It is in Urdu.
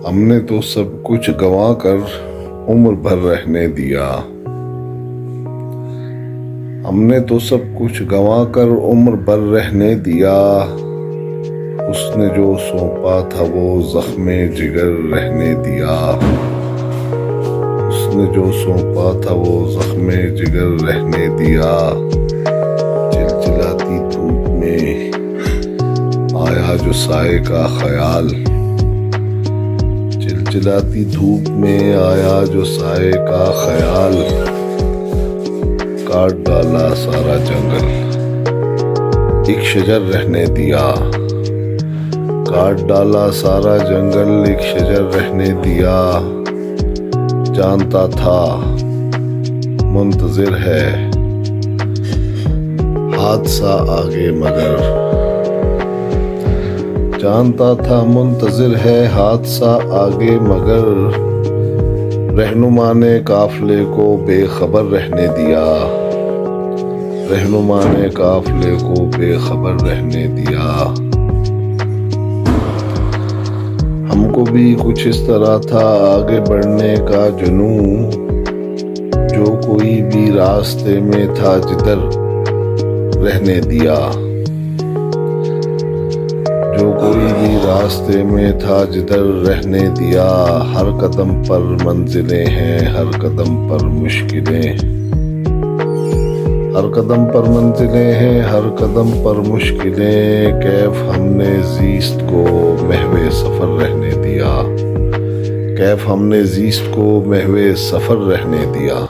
ہم نے تو سب کچھ گنوا کر عمر بھر رہنے دیا، ہم نے تو سب کچھ گنوا کر عمر بھر رہنے دیا، اس نے جو سونپا تھا وہ زخم جگر رہنے دیا، اس نے جو سونپا تھا وہ زخم جگر رہنے دیا۔ چلچلاتی دھوپ میں آیا جو سائے کا خیال، چلچلاتی دھوپ میں آیا جو سائے کا خیال، کاٹ ڈالا سارا جنگل ایک شجر رہنے دیا، کاٹ ڈالا سارا جنگل ایک شجر رہنے دیا۔ جانتا تھا منتظر ہے حادثہ آگے مگر، جانتا تھا منتظر ہے حادثہ آگے مگر، رہنما نے قافلے کو بے خبر رہنے دیا، رہنما نے قافلے کو بے خبر رہنے دیا۔ ہم کو بھی کچھ اس طرح تھا آگے بڑھنے کا جنون، جو کوئی بھی راستے میں تھا جدھر رہنے دیا، جو کوئی بھی راستے میں تھا جدھر رہنے دیا۔ ہر قدم پر منزلیں ہیں، ہر قدم پر مشکلیں، ہر قدم پر منزلیں ہیں، ہر قدم پر مشکلیں، کیف ہم نے زیست کو محو سفر رہنے دیا، کیف ہم نے زیست کو محو سفر رہنے دیا۔